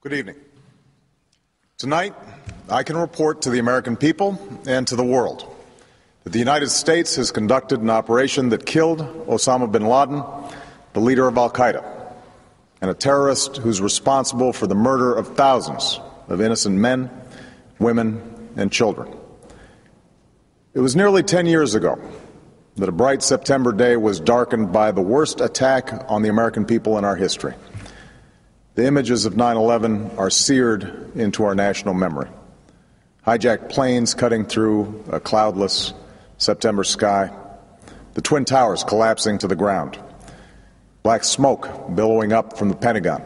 Good evening. Tonight, I can report to the American people and to the world that the United States has conducted an operation that killed Osama Bin Laden, the leader of al-Qaeda, and a terrorist who's responsible for the murder of thousands of innocent men, women, and children. It was nearly 10 years ago that a bright September day was darkened by the worst attack on the American people in our history. The images of 9/11 are seared into our national memory. Hijacked planes cutting through a cloudless September sky, the Twin Towers collapsing to the ground, black smoke billowing up from the Pentagon,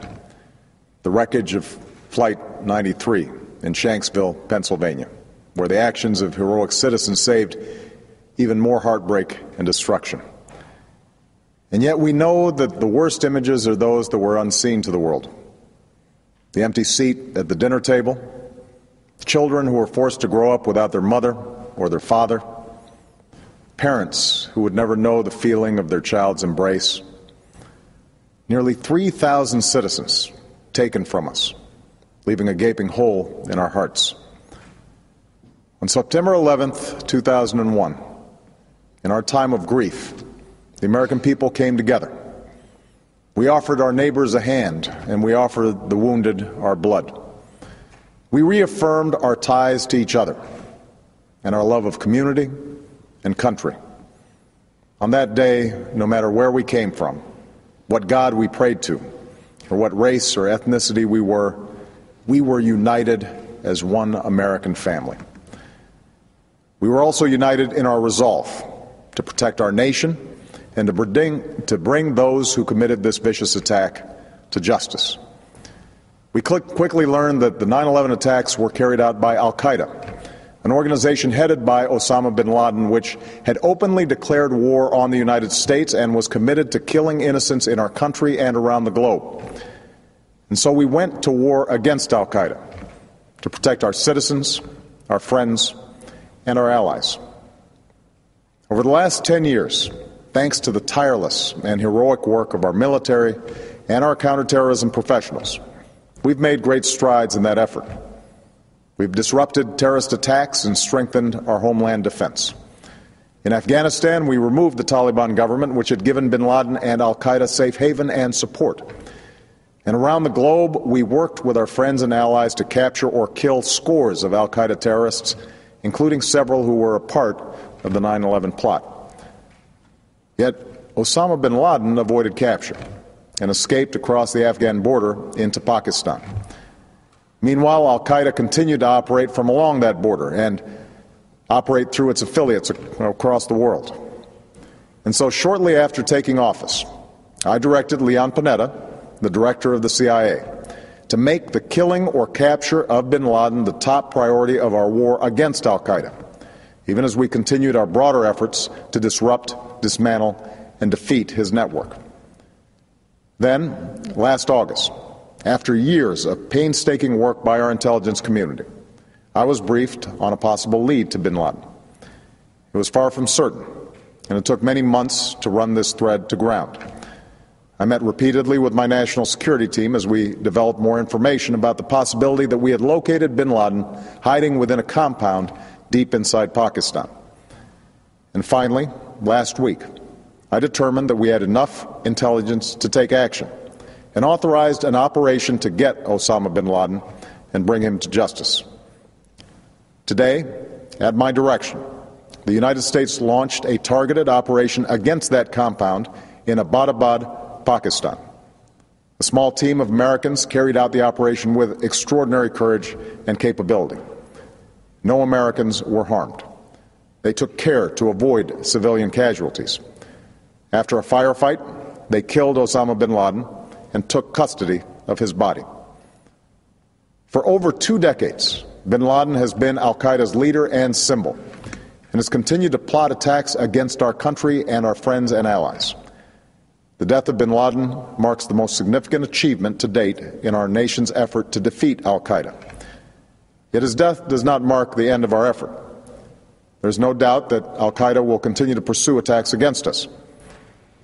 the wreckage of Flight 93 in Shanksville, Pennsylvania, where the actions of heroic citizens saved even more heartbreak and destruction. And yet we know that the worst images are those that were unseen to the world. The empty seat at the dinner table, children who were forced to grow up without their mother or their father, parents who would never know the feeling of their child's embrace, nearly 3,000 citizens taken from us, leaving a gaping hole in our hearts. On September 11th, 2001, in our time of grief, the American people came together. We offered our neighbors a hand, and we offered the wounded our blood. We reaffirmed our ties to each other and our love of community and country. On that day, no matter where we came from, what God we prayed to, or what race or ethnicity we were united as one American family. We were also united in our resolve to protect our nation and to bring those who committed this vicious attack to justice. We quickly learned that the 9/11 attacks were carried out by al-Qaeda, an organization headed by Osama Bin Laden, which had openly declared war on the United States and was committed to killing innocents in our country and around the globe. And so we went to war against al-Qaeda to protect our citizens, our friends, and our allies. Over the last 10 years, thanks to the tireless and heroic work of our military and our counterterrorism professionals, we've made great strides in that effort. We've disrupted terrorist attacks and strengthened our homeland defense. In Afghanistan, we removed the Taliban government, which had given bin Laden and al-Qaeda safe haven and support. And around the globe, we worked with our friends and allies to capture or kill scores of al-Qaeda terrorists, including several who were a part of the 9/11 plot. Yet Osama bin Laden avoided capture and escaped across the Afghan border into Pakistan. Meanwhile, al-Qaeda continued to operate from along that border and operate through its affiliates across the world. And so shortly after taking office, I directed Leon Panetta, the director of the CIA, to make the killing or capture of bin Laden the top priority of our war against al-Qaeda, even as we continued our broader efforts to disrupt, dismantle, and defeat his network. Then, last August, after years of painstaking work by our intelligence community, I was briefed on a possible lead to bin Laden. It was far from certain, and it took many months to run this thread to ground. I met repeatedly with my national security team as we developed more information about the possibility that we had located bin Laden hiding within a compound deep inside Pakistan. And finally, last week, I determined that we had enough intelligence to take action and authorized an operation to get Osama bin Laden and bring him to justice. Today, at my direction, the United States launched a targeted operation against that compound in Abbottabad, Pakistan. A small team of Americans carried out the operation with extraordinary courage and capability. No Americans were harmed. They took care to avoid civilian casualties. After a firefight, they killed Osama bin Laden and took custody of his body. For over 2 decades, bin Laden has been al-Qaeda's leader and symbol, and has continued to plot attacks against our country and our friends and allies. The death of bin Laden marks the most significant achievement to date in our nation's effort to defeat al-Qaeda. Yet his death does not mark the end of our effort. There's no doubt that al-Qaeda will continue to pursue attacks against us.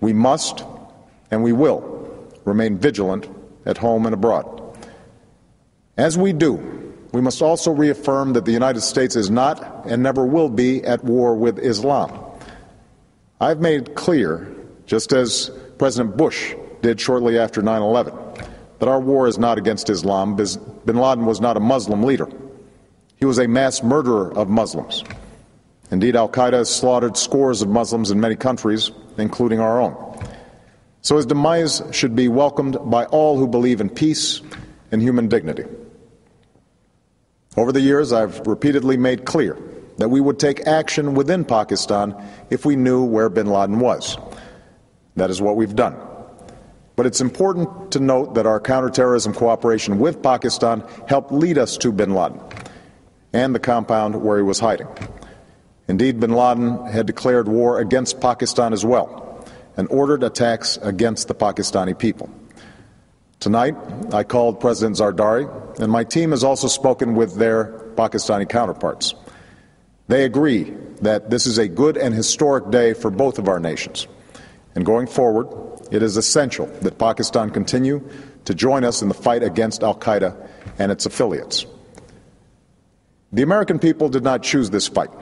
We must, and we will, remain vigilant at home and abroad. As we do, we must also reaffirm that the United States is not and never will be at war with Islam. I've made clear, just as President Bush did shortly after 9/11, that our war is not against Islam. Bin Laden was not a Muslim leader. He was a mass murderer of Muslims. Indeed, al-Qaeda has slaughtered scores of Muslims in many countries, including our own. So his demise should be welcomed by all who believe in peace and human dignity. Over the years, I've repeatedly made clear that we would take action within Pakistan if we knew where bin Laden was. That is what we've done. But it's important to note that our counterterrorism cooperation with Pakistan helped lead us to bin Laden and the compound where he was hiding. Indeed, bin Laden had declared war against Pakistan as well and ordered attacks against the Pakistani people. Tonight, I called President Zardari, and my team has also spoken with their Pakistani counterparts. They agree that this is a good and historic day for both of our nations. And going forward, it is essential that Pakistan continue to join us in the fight against al-Qaeda and its affiliates. The American people did not choose this fight.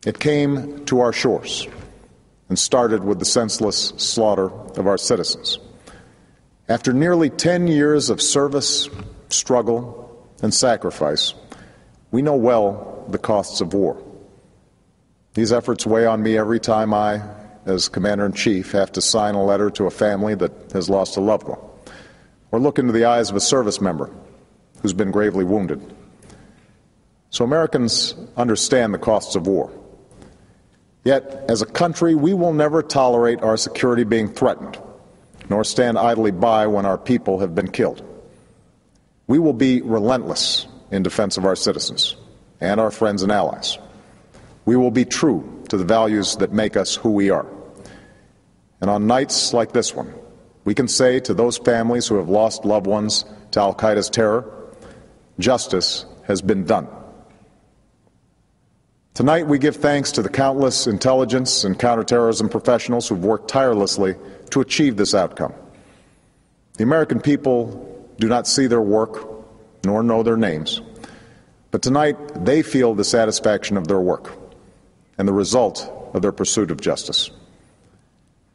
It came to our shores and started with the senseless slaughter of our citizens. After nearly 10 years of service, struggle, and sacrifice, we know well the costs of war. These efforts weigh on me every time I, as Commander-in-Chief, have to sign a letter to a family that has lost a loved one, or look into the eyes of a service member who's been gravely wounded. So Americans understand the costs of war. Yet, as a country, we will never tolerate our security being threatened, nor stand idly by when our people have been killed. We will be relentless in defense of our citizens and our friends and allies. We will be true to the values that make us who we are. And on nights like this one, we can say to those families who have lost loved ones to al-Qaeda's terror, justice has been done. Tonight, we give thanks to the countless intelligence and counterterrorism professionals who've worked tirelessly to achieve this outcome. The American people do not see their work nor know their names, but tonight they feel the satisfaction of their work and the result of their pursuit of justice.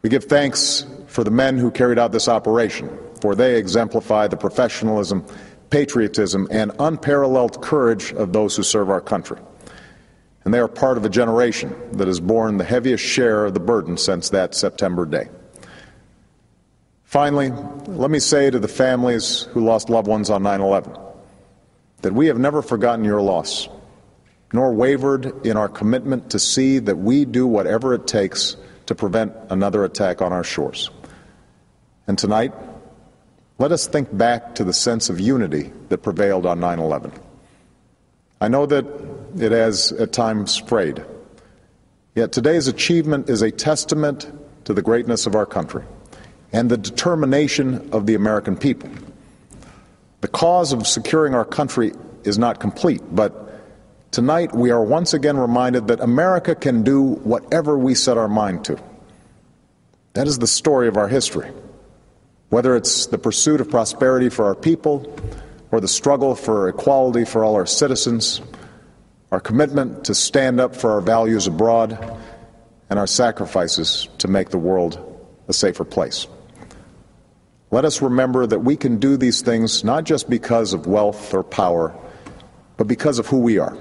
We give thanks for the men who carried out this operation, for they exemplify the professionalism, patriotism, and unparalleled courage of those who serve our country. And they are part of a generation that has borne the heaviest share of the burden since that September day. Finally, let me say to the families who lost loved ones on 9/11 that we have never forgotten your loss, nor wavered in our commitment to see that we do whatever it takes to prevent another attack on our shores. And tonight, let us think back to the sense of unity that prevailed on 9/11. I know that it has at times frayed, yet today's achievement is a testament to the greatness of our country and the determination of the American people. The cause of securing our country is not complete, but tonight we are once again reminded that America can do whatever we set our mind to. That is the story of our history. Whether it's the pursuit of prosperity for our people or the struggle for equality for all our citizens, our commitment to stand up for our values abroad, and our sacrifices to make the world a safer place. Let us remember that we can do these things not just because of wealth or power, but because of who we are.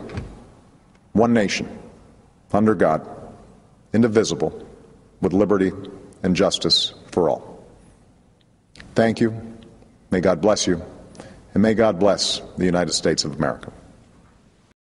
One nation, under God, indivisible, with liberty and justice for all. Thank you. May God bless you. And may God bless the United States of America.